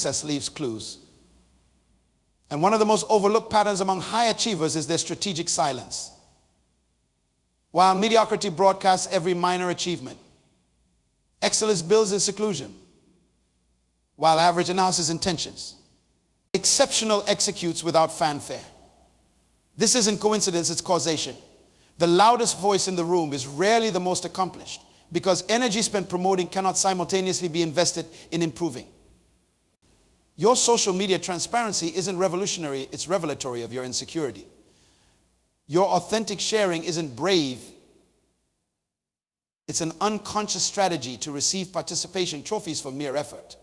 Success leaves clues. And one of the most overlooked patterns among high achievers is their strategic silence. While mediocrity broadcasts every minor achievement, excellence builds in seclusion, while average announces intentions. Exceptional executes without fanfare. This isn't coincidence, it's causation. The loudest voice in the room is rarely the most accomplished, because energy spent promoting cannot simultaneously be invested in improving. Your social media transparency isn't revolutionary, it's revelatory of your insecurity. Your authentic sharing isn't brave. It's an unconscious strategy to receive participation trophies for mere effort.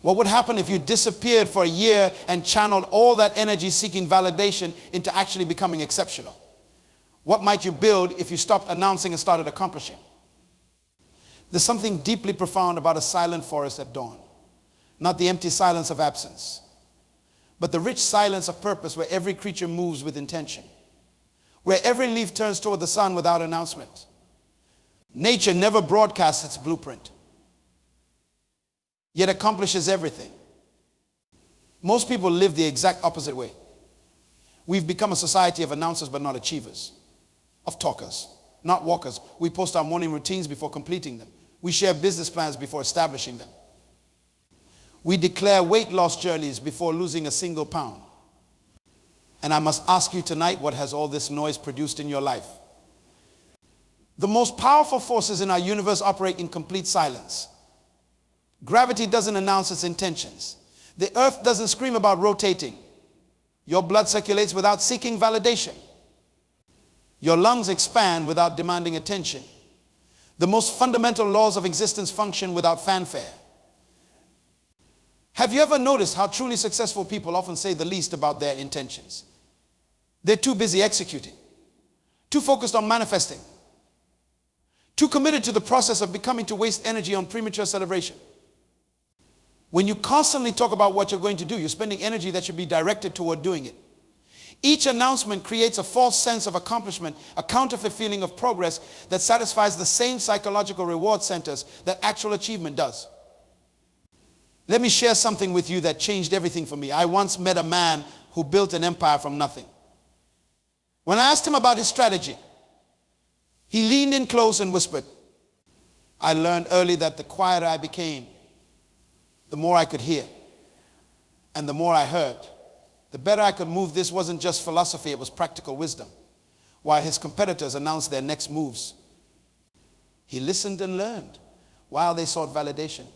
What would happen if you disappeared for a year and channeled all that energy seeking validation into actually becoming exceptional? What might you build if you stopped announcing and started accomplishing? There's something deeply profound about a silent forest at dawn. Not the empty silence of absence, but the rich silence of purpose, where every creature moves with intention, where every leaf turns toward the sun without announcement. Nature never broadcasts its blueprint, yet accomplishes everything. Most people live the exact opposite way. We've become a society of announcers but not achievers, of talkers, not walkers. We post our morning routines before completing them. We share business plans before establishing them. We declare weight loss journeys before losing a single pound. And I must ask you tonight, what has all this noise produced in your life? The most powerful forces in our universe operate in complete silence. Gravity doesn't announce its intentions. The earth doesn't scream about rotating. Your blood circulates without seeking validation. Your lungs expand without demanding attention. The most fundamental laws of existence function without fanfare. Have you ever noticed how truly successful people often say the least about their intentions? They're too busy executing, too focused on manifesting, too committed to the process of becoming to waste energy on premature celebration. When you constantly talk about what you're going to do, you're spending energy that should be directed toward doing it. Each announcement creates a false sense of accomplishment, a counterfeit feeling of progress that satisfies the same psychological reward centers that actual achievement does. Let me share something with you that changed everything for me. I once met a man who built an empire from nothing. When I asked him about his strategy, he leaned in close and whispered, "I learned early that the quieter I became, the more I could hear. And the more I heard, the better I could move." This wasn't just philosophy, it was practical wisdom. While his competitors announced their next moves, he listened and learned. While they sought validation,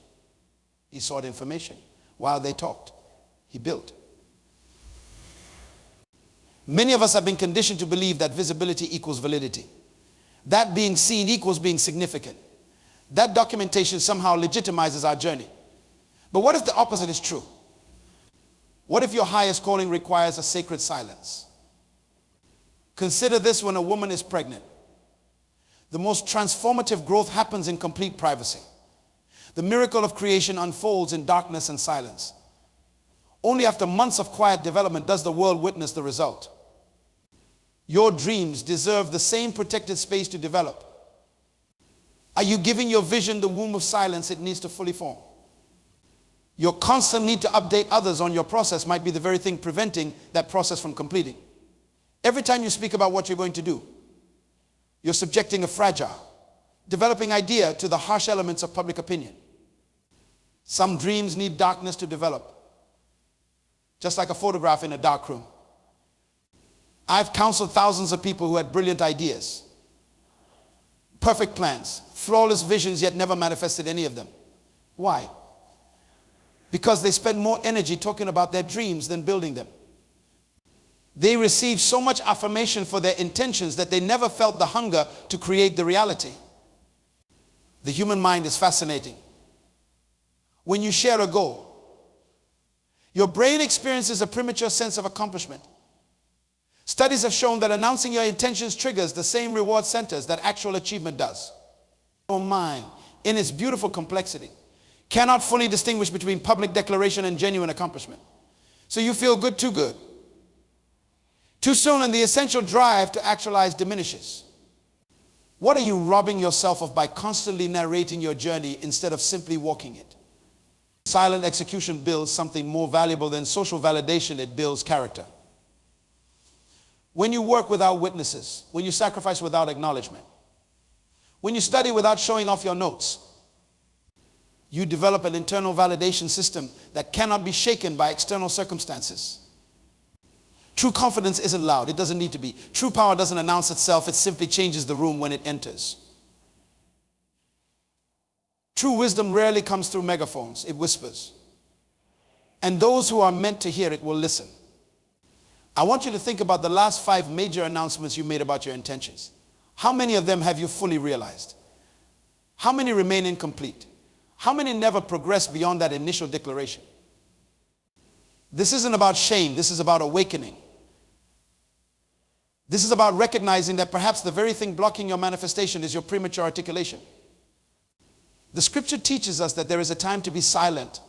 he sought information. While they talked, he built. Many of us have been conditioned to believe that visibility equals validity. That being seen equals being significant. That documentation somehow legitimizes our journey. But what if the opposite is true? What if your highest calling requires a sacred silence? Consider this: when a woman is pregnant, the most transformative growth happens in complete privacy. The miracle of creation unfolds in darkness and silence. Only after months of quiet development does the world witness the result. Your dreams deserve the same protected space to develop. Are you giving your vision the womb of silence it needs to fully form? Your constant need to update others on your process might be the very thing preventing that process from completing. Every time you speak about what you're going to do, you're subjecting a fragile, developing idea to the harsh elements of public opinion. Some dreams need darkness to develop, just like a photograph in a dark room. I've counseled thousands of people who had brilliant ideas, perfect plans, flawless visions, yet never manifested any of them. Why? Because they spent more energy talking about their dreams than building them. They received so much affirmation for their intentions that they never felt the hunger to create the reality. The human mind is fascinating. When you share a goal, your brain experiences a premature sense of accomplishment. Studies have shown that announcing your intentions triggers the same reward centers that actual achievement does. Your mind, in its beautiful complexity, cannot fully distinguish between public declaration and genuine accomplishment. So you feel good too good. Too soon, and the essential drive to actualize diminishes. What are you robbing yourself of by constantly narrating your journey instead of simply walking it? Silent execution builds something more valuable than social validation. It builds character. When you work without witnesses, when you sacrifice without acknowledgement, when you study without showing off your notes, you develop an internal validation system that cannot be shaken by external circumstances. True confidence isn't loud. It doesn't need to be. True power doesn't announce itself. It simply changes the room when it enters. True wisdom rarely comes through megaphones. It whispers. And those who are meant to hear it will listen. I want you to think about the last 5 major announcements you made about your intentions. How many of them have you fully realized? How many remain incomplete? How many never progress beyond that initial declaration? This isn't about shame. This is about awakening. This is about recognizing that perhaps the very thing blocking your manifestation is your premature articulation. The scripture teaches us that there is a time to be silent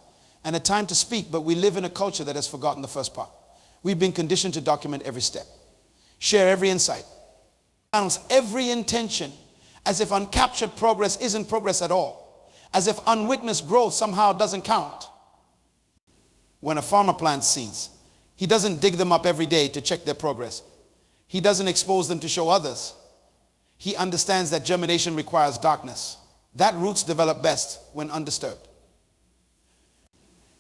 and a time to speak, but we live in a culture that has forgotten the first part. We've been conditioned to document every step, share every insight, announce every intention, as if uncaptured progress isn't progress at all, as if unwitnessed growth somehow doesn't count. When a farmer plants seeds, he doesn't dig them up every day to check their progress. He doesn't expose them to show others. He understands that germination requires darkness, that roots develop best when undisturbed,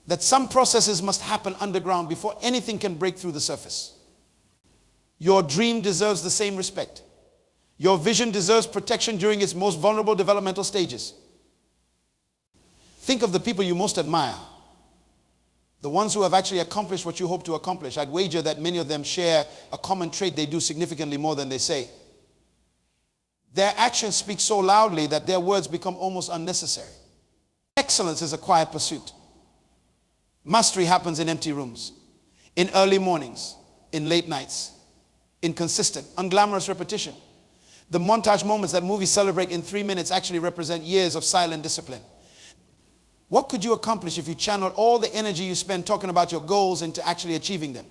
that some processes must happen underground before anything can break through the surface. Your dream deserves the same respect. Your vision deserves protection during its most vulnerable developmental stages. Think of the people you most admire, the ones who have actually accomplished what you hope to accomplish. I'd wager that many of them share a common trait: they do significantly more than they say. Their actions speak so loudly that their words become almost unnecessary. Excellence is a quiet pursuit. Mastery happens in empty rooms, in early mornings, in late nights, in consistent, unglamorous repetition. The montage moments that movies celebrate in 3 minutes actually represent years of silent discipline. What could you accomplish if you channeled all the energy you spend talking about your goals into actually achieving them?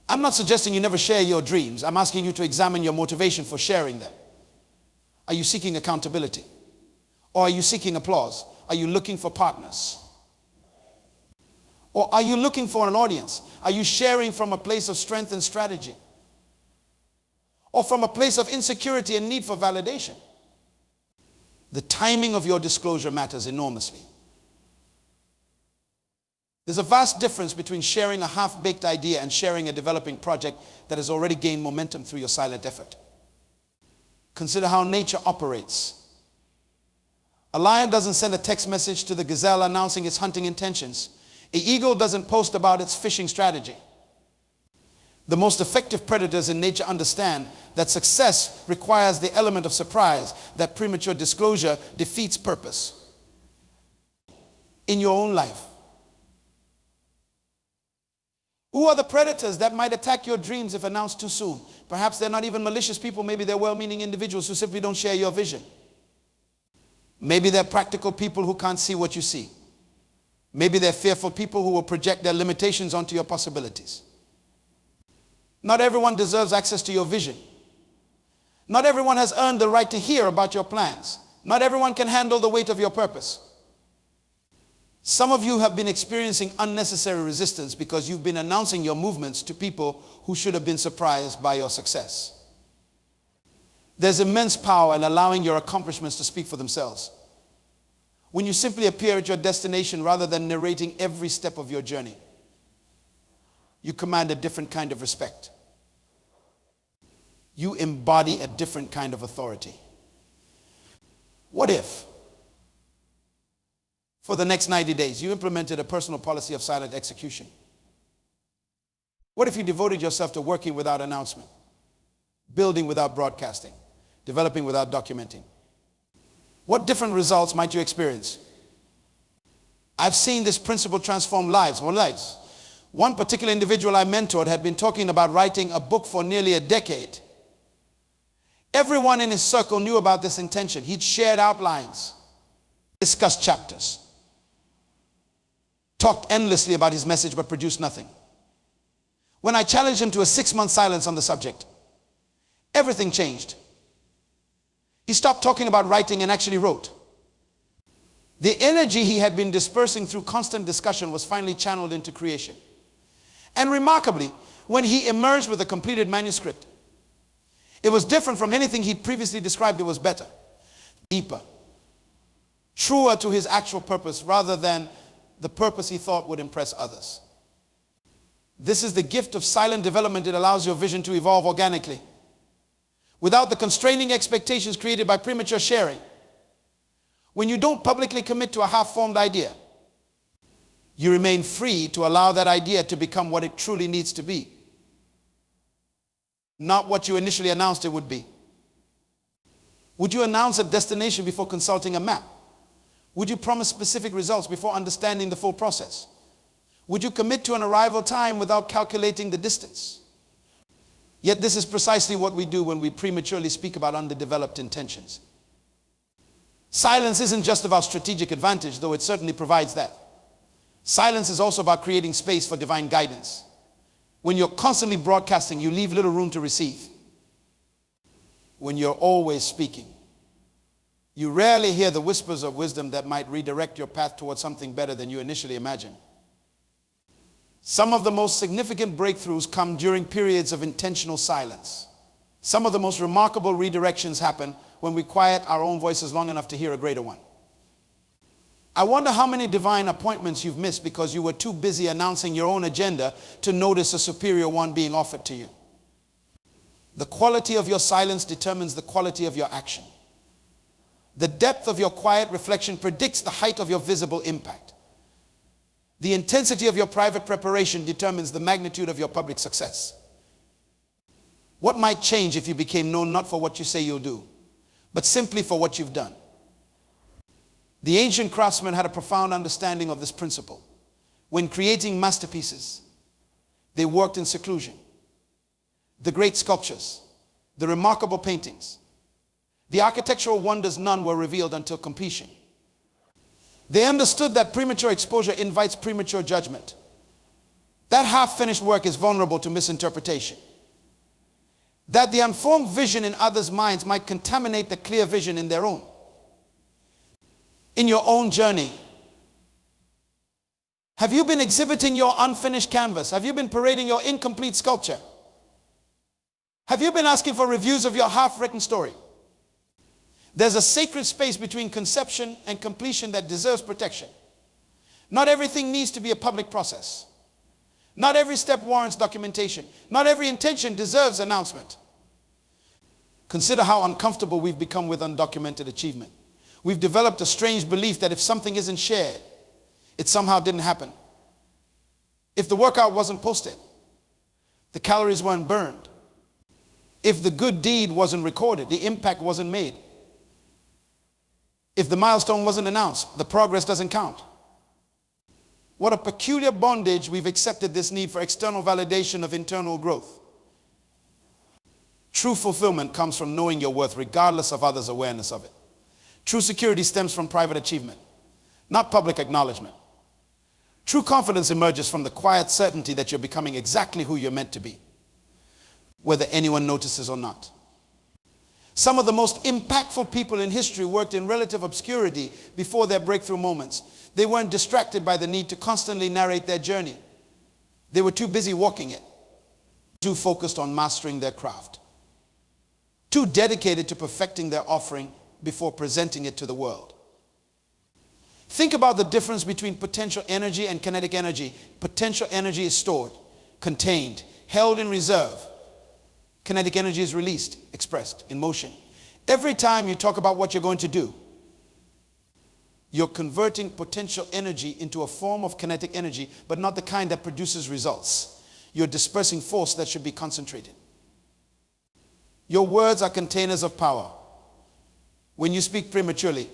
I'm not suggesting you never share your dreams. I'm asking you to examine your motivation for sharing them. Are you seeking accountability? Or are you seeking applause? Are you looking for partners? Or are you looking for an audience? Are you sharing from a place of strength and strategy? Or from a place of insecurity and need for validation? The timing of your disclosure matters enormously. There's a vast difference between sharing a half-baked idea and sharing a developing project that has already gained momentum through your silent effort. Consider how nature operates. A lion doesn't send a text message to the gazelle announcing its hunting intentions. An eagle doesn't post about its fishing strategy. The most effective predators in nature understand that success requires the element of surprise, that premature disclosure defeats purpose. In your own life, who are the predators that might attack your dreams if announced too soon? Perhaps they're not even malicious people. Maybe they're well-meaning individuals who simply don't share your vision. Maybe they're practical people who can't see what you see. Maybe they're fearful people who will project their limitations onto your possibilities. Not everyone deserves access to your vision. Not everyone has earned the right to hear about your plans. Not everyone can handle the weight of your purpose. Some of you have been experiencing unnecessary resistance because you've been announcing your movements to people who should have been surprised by your success. There's immense power in allowing your accomplishments to speak for themselves. When you simply appear at your destination rather than narrating every step of your journey, you command a different kind of respect. You embody a different kind of authority. What if, for the next 90 days, you implemented a personal policy of silent execution? What if you devoted yourself to working without announcement, building without broadcasting, developing without documenting? What different results might you experience? I've seen this principle transform lives. One particular individual I mentored had been talking about writing a book for nearly a decade. Everyone in his circle knew about this intention. He'd shared outlines, discussed chapters, talked endlessly about his message, but produced nothing. When I challenged him to a 6-month silence on the subject, everything changed. He stopped talking about writing and actually wrote. The energy he had been dispersing through constant discussion was finally channeled into creation. And remarkably, when he emerged with a completed manuscript, it was different from anything he'd previously described. It was better, deeper, truer to his actual purpose rather than the purpose he thought would impress others. This is the gift of silent development. It allows your vision to evolve organically, without the constraining expectations created by premature sharing. When you don't publicly commit to a half-formed idea, you remain free to allow that idea to become what it truly needs to be, not what you initially announced it would be. Would you announce a destination before consulting a map? Would you promise specific results before understanding the full process? Would you commit to an arrival time without calculating the distance? Yet this is precisely what we do when we prematurely speak about underdeveloped intentions. Silence isn't just about strategic advantage, though it certainly provides that. Silence is also about creating space for divine guidance. When you're constantly broadcasting, you leave little room to receive. When you're always speaking, you rarely hear the whispers of wisdom that might redirect your path towards something better than you initially imagined. Some of the most significant breakthroughs come during periods of intentional silence. Some of the most remarkable redirections happen when we quiet our own voices long enough to hear a greater one. I wonder how many divine appointments you've missed because you were too busy announcing your own agenda to notice a superior one being offered to you. The quality of your silence determines the quality of your action. The depth of your quiet reflection predicts the height of your visible impact. The intensity of your private preparation determines the magnitude of your public success. What might change if you became known not for what you say you'll do, but simply for what you've done? The ancient craftsmen had a profound understanding of this principle. When creating masterpieces, they worked in seclusion. The great sculptures, the remarkable paintings, the architectural wonders, none were revealed until completion. They understood that premature exposure invites premature judgment. That half-finished work is vulnerable to misinterpretation. That the unformed vision in others' minds might contaminate the clear vision in their own. In your own journey, have you been exhibiting your unfinished canvas? Have you been parading your incomplete sculpture? Have you been asking for reviews of your half-written story? There's a sacred space between conception and completion that deserves protection. Not everything needs to be a public process. Not every step warrants documentation. Not every intention deserves announcement. Consider how uncomfortable we've become with undocumented achievement. We've developed a strange belief that if something isn't shared, it somehow didn't happen. If the workout wasn't posted, the calories weren't burned. If the good deed wasn't recorded, the impact wasn't made. If the milestone wasn't announced, the progress doesn't count. What a peculiar bondage we've accepted this need for external validation of internal growth. True fulfillment comes from knowing your worth regardless of others' awareness of it. True security stems from private achievement, not public acknowledgement. True confidence emerges from the quiet certainty that you're becoming exactly who you're meant to be, whether anyone notices or not. Some of the most impactful people in history worked in relative obscurity before their breakthrough moments. They weren't distracted by the need to constantly narrate their journey. They were too busy walking it, too focused on mastering their craft, too dedicated to perfecting their offering before presenting it to the world. Think about the difference between potential energy and kinetic energy. Potential energy is stored, contained, held in reserve. Kinetic energy is released, expressed, in motion. Every time you talk about what you're going to do, you're converting potential energy into a form of kinetic energy, but not the kind that produces results. You're dispersing force that should be concentrated. Your words are containers of power. When you speak prematurely,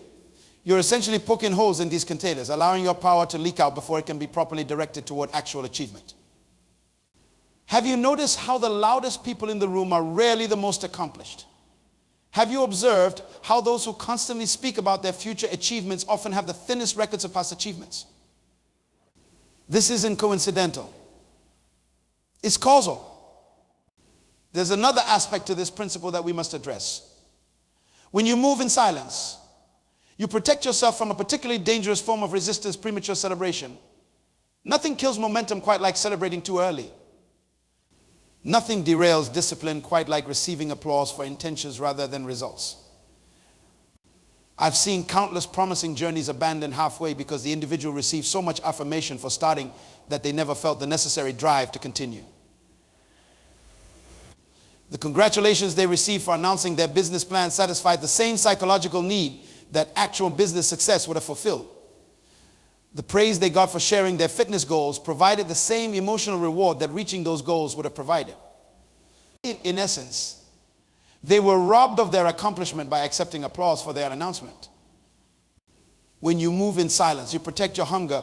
you're essentially poking holes in these containers, allowing your power to leak out before it can be properly directed toward actual achievement. Have you noticed how the loudest people in the room are rarely the most accomplished? Have you observed how those who constantly speak about their future achievements often have the thinnest records of past achievements? This isn't coincidental. It's causal. There's another aspect to this principle that we must address. When you move in silence, You protect yourself from a particularly dangerous form of resistance, premature celebration. Nothing kills momentum quite like celebrating too early. Nothing derails discipline quite like receiving applause for intentions rather than results. I've seen countless promising journeys abandoned halfway because the individual received so much affirmation for starting that they never felt the necessary drive to continue. The congratulations they received for announcing their business plan satisfied the same psychological need that actual business success would have fulfilled. The praise they got for sharing their fitness goals provided the same emotional reward that reaching those goals would have provided. In essence, they were robbed of their accomplishment by accepting applause for their announcement. When you move in silence, you protect your hunger.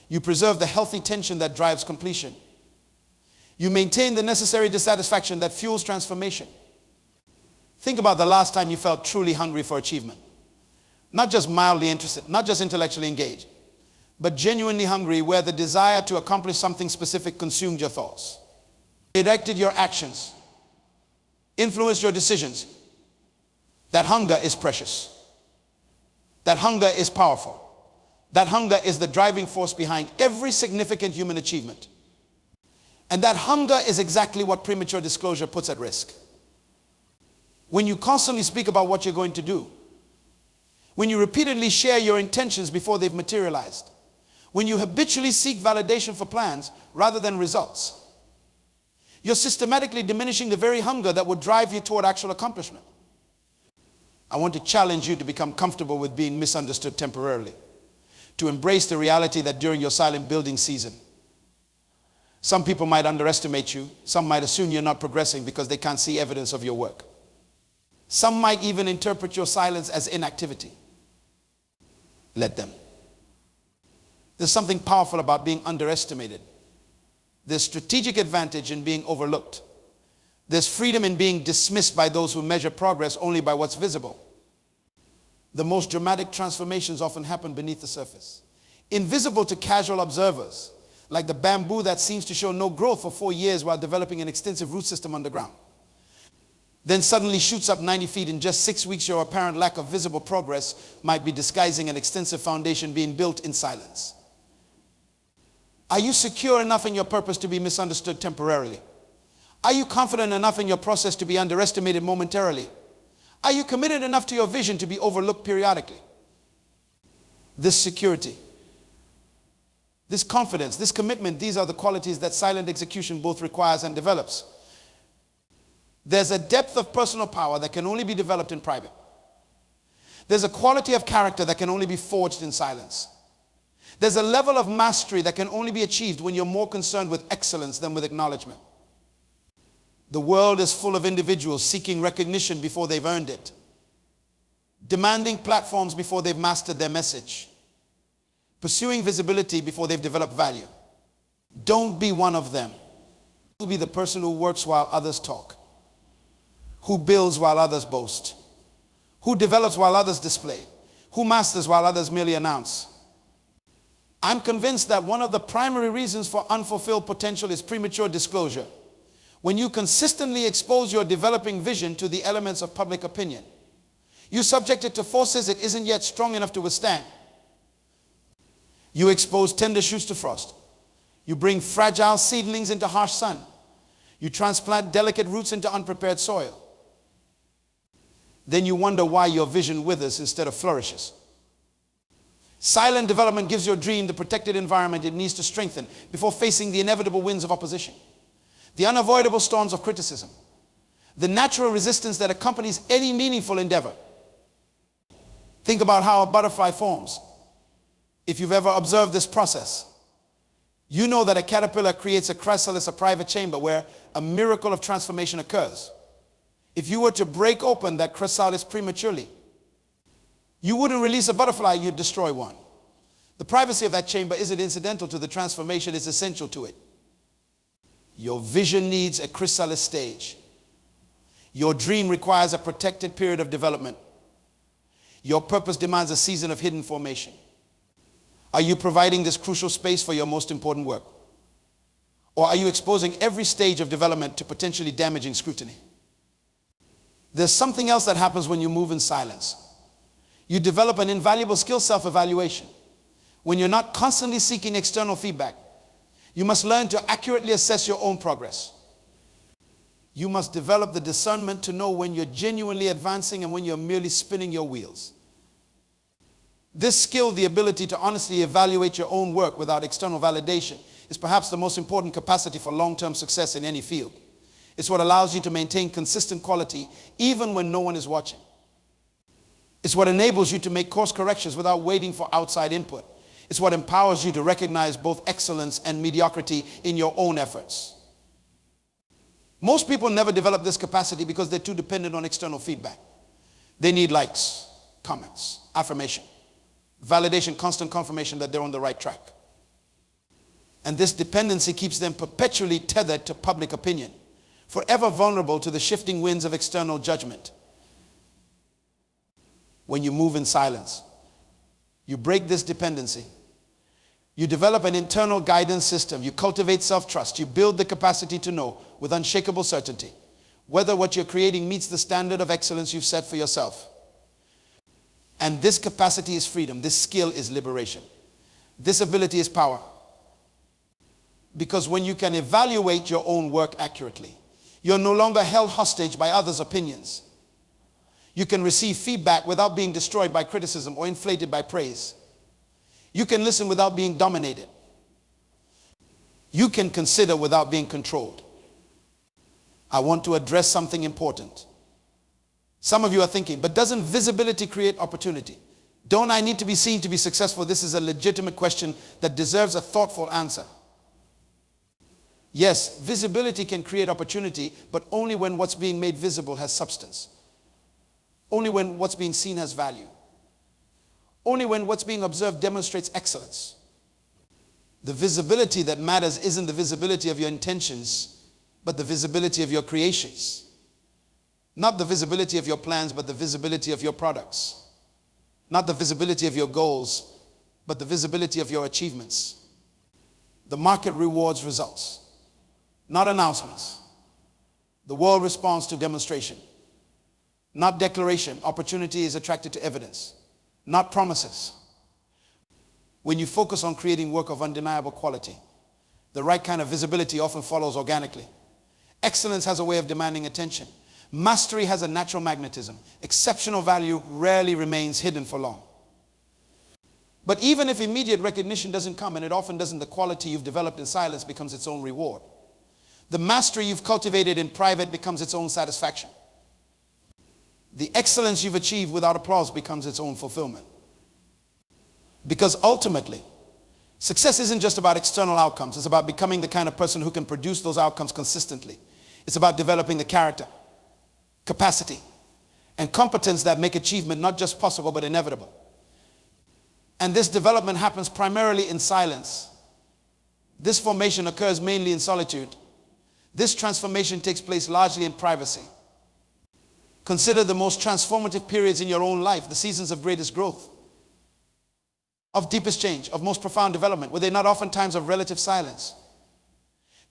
You preserve the healthy tension that drives completion. You maintain the necessary dissatisfaction that fuels transformation. Think about the last time you felt truly hungry for achievement. Not just mildly interested, not just intellectually engaged, but genuinely hungry, where the desire to accomplish something specific consumed your thoughts, directed your actions, influenced your decisions. That hunger is precious. That hunger is powerful. That hunger is the driving force behind every significant human achievement. And that hunger is exactly what premature disclosure puts at risk. When you constantly speak about what you're going to do, when you repeatedly share your intentions before they've materialized, when you habitually seek validation for plans rather than results, you're systematically diminishing the very hunger that would drive you toward actual accomplishment. I want to challenge you to become comfortable with being misunderstood temporarily, to embrace the reality that during your silent building season, some people might underestimate you. Some might assume you're not progressing because they can't see evidence of your work. Some might even interpret your silence as inactivity. Let them. There's something powerful about being underestimated. There's strategic advantage in being overlooked. There's freedom in being dismissed by those who measure progress only by what's visible. The most dramatic transformations often happen beneath the surface, invisible to casual observers, like the bamboo that seems to show no growth for 4 years while developing an extensive root system underground. Then suddenly shoots up 90 feet in just 6 weeks. Your apparent lack of visible progress might be disguising an extensive foundation being built in silence. Are you secure enough in your purpose to be misunderstood temporarily? Are you confident enough in your process to be underestimated momentarily? Are you committed enough to your vision to be overlooked periodically? This security, this confidence, this commitment, these are the qualities that silent execution both requires and develops. There's a depth of personal power that can only be developed in private. There's a quality of character that can only be forged in silence. There's a level of mastery that can only be achieved when you're more concerned with excellence than with acknowledgement. The world is full of individuals seeking recognition before they've earned it, demanding platforms before they've mastered their message, pursuing visibility before they've developed value. Don't be one of them. Be the person who works while others talk, who builds while others boast, who develops while others display, who masters while others merely announce. I'm convinced that one of the primary reasons for unfulfilled potential is premature disclosure. When you consistently expose your developing vision to the elements of public opinion, you subject it to forces it isn't yet strong enough to withstand. You expose tender shoots to frost. You bring fragile seedlings into harsh sun. You transplant delicate roots into unprepared soil. Then you wonder why your vision withers instead of flourishes. Silent development gives your dream the protected environment it needs to strengthen before facing the inevitable winds of opposition, the unavoidable storms of criticism, the natural resistance that accompanies any meaningful endeavor. Think about how a butterfly forms. If you've ever observed this process, you know that a caterpillar creates a chrysalis, a private chamber where a miracle of transformation occurs. If you were to break open that chrysalis prematurely, you wouldn't release a butterfly, you'd destroy one. The privacy of that chamber isn't incidental to the transformation, it's essential to it. Your vision needs a chrysalis stage. Your dream requires a protected period of development. Your purpose demands a season of hidden formation. Are you providing this crucial space for your most important work? Or are you exposing every stage of development to potentially damaging scrutiny? There's something else that happens when you move in silence. You develop an invaluable skill, self-evaluation. When you're not constantly seeking external feedback, you must learn to accurately assess your own progress. You must develop the discernment to know when you're genuinely advancing and when you're merely spinning your wheels. This skill, the ability to honestly evaluate your own work without external validation, is perhaps the most important capacity for long-term success in any field. It's what allows you to maintain consistent quality even when no one is watching. It's what enables you to make course corrections without waiting for outside input. It's what empowers you to recognize both excellence and mediocrity in your own efforts. Most people never develop this capacity because they're too dependent on external feedback. They need likes, comments, affirmation, validation, constant confirmation that they're on the right track. And this dependency keeps them perpetually tethered to public opinion, forever vulnerable to the shifting winds of external judgment. When you move in silence, you break this dependency. You develop an internal guidance system. You cultivate self-trust. You build the capacity to know with unshakable certainty whether what you're creating meets the standard of excellence you've set for yourself. And this capacity is freedom. This skill is liberation. This ability is power. Because when you can evaluate your own work accurately, you're no longer held hostage by others' opinions. You can receive feedback without being destroyed by criticism or inflated by praise. You can listen without being dominated. You can consider without being controlled. I want to address something important. Some of you are thinking, but doesn't visibility create opportunity? Don't I need to be seen to be successful? This is a legitimate question that deserves a thoughtful answer. Yes, visibility can create opportunity, but only when what's being made visible has substance. Only when what's being seen has value. Only when what's being observed demonstrates excellence. The visibility that matters isn't the visibility of your intentions, but the visibility of your creations. Not the visibility of your plans, but the visibility of your products. Not the visibility of your goals, but the visibility of your achievements. The market rewards results, not announcements. The world responds to demonstration, not declaration. Opportunity is attracted to evidence, not promises. When you focus on creating work of undeniable quality, the right kind of visibility often follows organically. Excellence has a way of demanding attention. Mastery has a natural magnetism. Exceptional value rarely remains hidden for long. But even if immediate recognition doesn't come, and it often doesn't, the quality you've developed in silence becomes its own reward. The mastery you've cultivated in private becomes its own satisfaction. The excellence you've achieved without applause becomes its own fulfillment. Because ultimately, success isn't just about external outcomes. It's about becoming the kind of person who can produce those outcomes consistently. It's about developing the character, capacity, and competence that make achievement not just possible, but inevitable. And this development happens primarily in silence. This formation occurs mainly in solitude. This transformation takes place largely in privacy. Consider the most transformative periods in your own life, the seasons of greatest growth, of deepest change, of most profound development. Were they not often times of relative silence?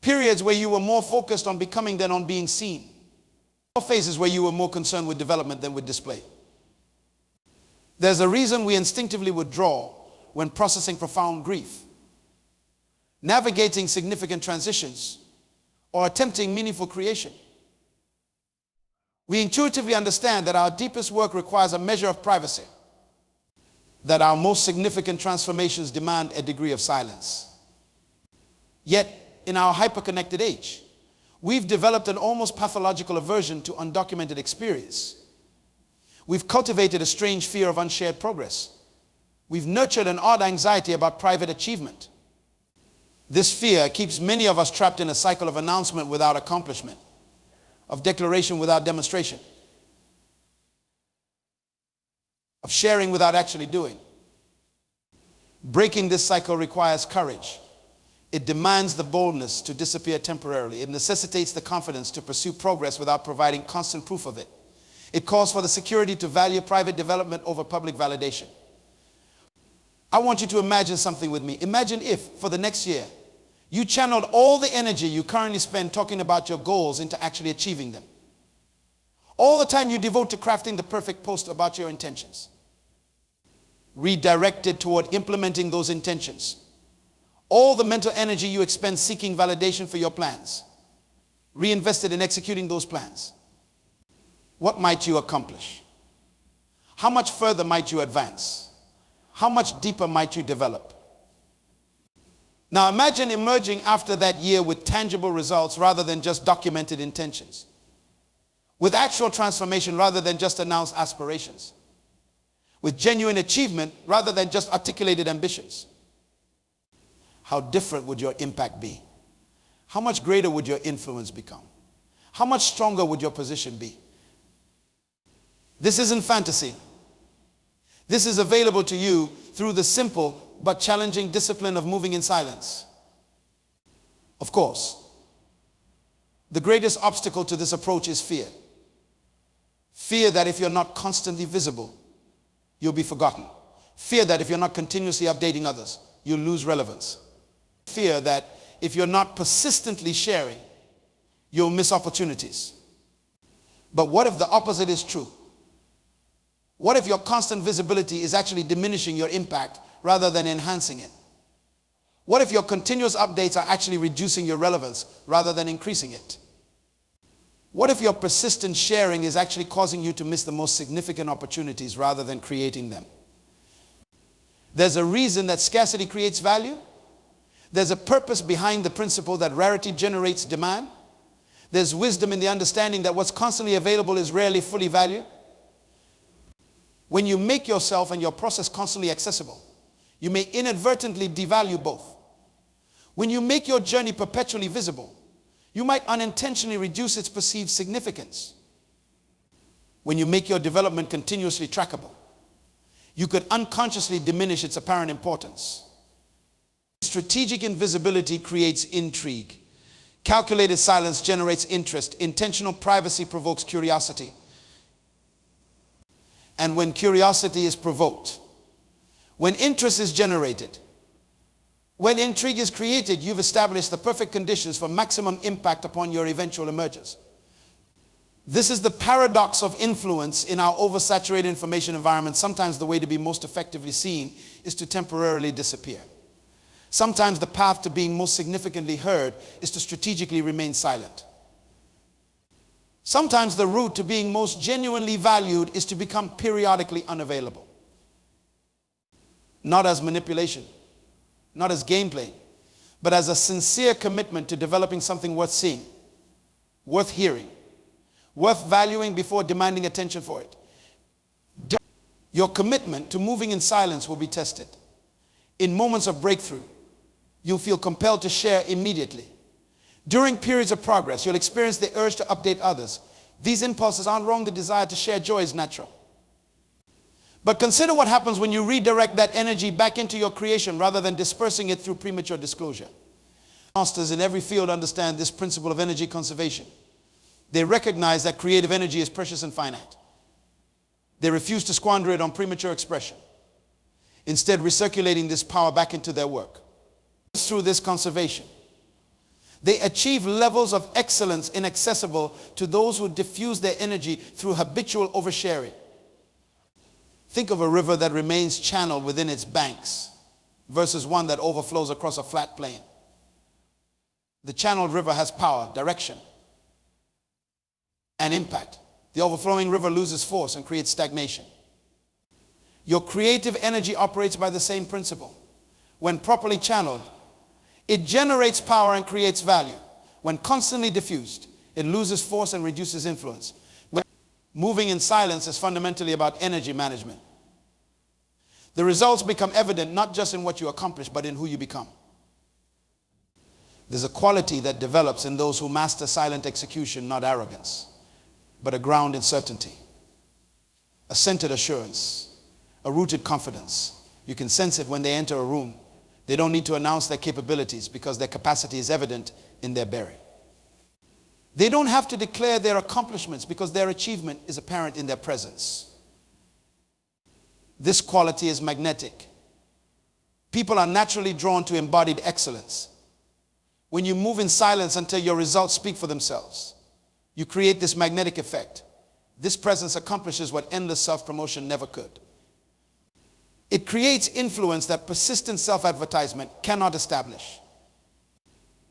Periods where you were more focused on becoming than on being seen. Or phases where you were more concerned with development than with display. There's a reason we instinctively withdraw when processing profound grief, navigating significant transitions, or attempting meaningful creation. We intuitively understand that our deepest work requires a measure of privacy, that our most significant transformations demand a degree of silence. Yet, in our hyper-connected age, we've developed an almost pathological aversion to undocumented experience. We've cultivated a strange fear of unshared progress. We've nurtured an odd anxiety about private achievement. This fear keeps many of us trapped in a cycle of announcement without accomplishment, of declaration without demonstration, of sharing without actually doing. Breaking this cycle requires courage. It demands the boldness to disappear temporarily. It necessitates the confidence to pursue progress without providing constant proof of it. It calls for the security to value private development over public validation. I want you to imagine something with me. Imagine if, for the next year, you channeled all the energy you currently spend talking about your goals into actually achieving them. All the time you devote to crafting the perfect post about your intentions. redirected toward implementing those intentions. All the mental energy you expend seeking validation for your plans, reinvested in executing those plans. What might you accomplish? How much further might you advance? How much deeper might you develop? Now imagine emerging after that year with tangible results rather than just documented intentions. With actual transformation rather than just announced aspirations. With genuine achievement rather than just articulated ambitions. How different would your impact be? How much greater would your influence become? How much stronger would your position be? This isn't fantasy. This is available to you through the simple but challenging discipline of moving in silence. Of course, the greatest obstacle to this approach is fear. Fear that if you're not constantly visible, you'll be forgotten. Fear that if you're not continuously updating others, you'll lose relevance. Fear that if you're not persistently sharing, you'll miss opportunities. But what if the opposite is true? What if your constant visibility is actually diminishing your impact rather than enhancing it? What if your continuous updates are actually reducing your relevance rather than increasing it? What if your persistent sharing is actually causing you to miss the most significant opportunities rather than creating them? There's a reason that scarcity creates value. There's a purpose behind the principle that rarity generates demand. There's wisdom in the understanding that what's constantly available is rarely fully valued. When you make yourself and your process constantly accessible, you may inadvertently devalue both. When you make your journey perpetually visible, you might unintentionally reduce its perceived significance. When you make your development continuously trackable, you could unconsciously diminish its apparent importance. Strategic invisibility creates intrigue. Calculated silence generates interest. Intentional privacy provokes curiosity. And when curiosity is provoked, when interest is generated, when intrigue is created, you've established the perfect conditions for maximum impact upon your eventual emergence. This is the paradox of influence in our oversaturated information environment. Sometimes the way to be most effectively seen is to temporarily disappear. Sometimes the path to being most significantly heard is to strategically remain silent. Sometimes the route to being most genuinely valued is to become periodically unavailable. Not as manipulation, not as gameplay, but as a sincere commitment to developing something worth seeing, worth hearing, worth valuing before demanding attention for it. Your commitment to moving in silence will be tested. In moments of breakthrough, you'll feel compelled to share immediately. During periods of progress, you'll experience the urge to update others. These impulses aren't wrong. The desire to share joy is natural. But consider what happens when you redirect that energy back into your creation rather than dispersing it through premature disclosure. Masters in every field understand this principle of energy conservation. They recognize that creative energy is precious and finite. They refuse to squander it on premature expression, instead recirculating this power back into their work. Through this conservation, they achieve levels of excellence inaccessible to those who diffuse their energy through habitual oversharing. Think of a river that remains channeled within its banks versus one that overflows across a flat plain. The channeled river has power, direction, and impact. The overflowing river loses force and creates stagnation. Your creative energy operates by the same principle. When properly channeled, it generates power and creates value. When constantly diffused, it loses force and reduces influence. Moving in silence is fundamentally about energy management. The results become evident not just in what you accomplish, but in who you become. There's a quality that develops in those who master silent execution, not arrogance, but a ground in certainty, a centered assurance, a rooted confidence. You can sense it when they enter a room. They don't need to announce their capabilities because their capacity is evident in their bearing. They don't have to declare their accomplishments because their achievement is apparent in their presence. This quality is magnetic. People are naturally drawn to embodied excellence. When you move in silence until your results speak for themselves, you create this magnetic effect. This presence accomplishes what endless self-promotion never could. It creates influence that persistent self-advertisement cannot establish.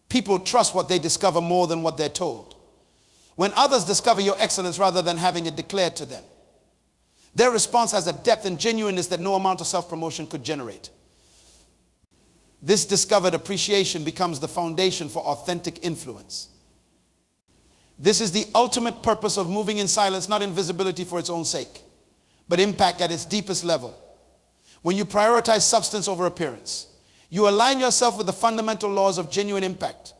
People trust what they discover more than what they're told. When others discover your excellence rather than having it declared to them, their response has a depth and genuineness that no amount of self-promotion could generate. This discovered appreciation becomes the foundation for authentic influence. This is the ultimate purpose of moving in silence, not in visibility for its own sake, but impact at its deepest level. When you prioritize substance over appearance, you align yourself with the fundamental laws of genuine impact.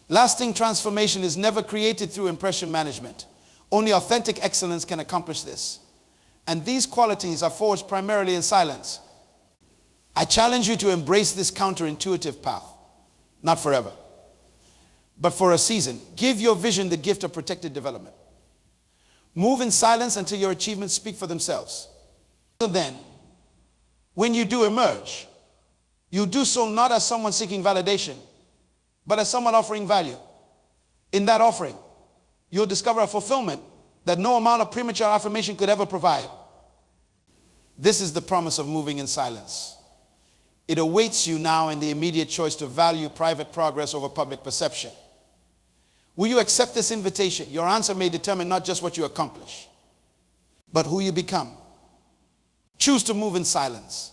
Lasting transformation is never created through impression management. Only authentic excellence can accomplish this. And these qualities are forged primarily in silence. I challenge you to embrace this counterintuitive path. Not forever, but for a season. Give your vision the gift of protected development. Move in silence until your achievements speak for themselves. So then, when you do emerge, you do so not as someone seeking validation, but as someone offering value. In that offering, you'll discover a fulfillment that no amount of premature affirmation could ever provide. This is the promise of moving in silence. It awaits you now in the immediate choice to value private progress over public perception. Will you accept this invitation? Your answer may determine not just what you accomplish, but who you become. Choose to move in silence.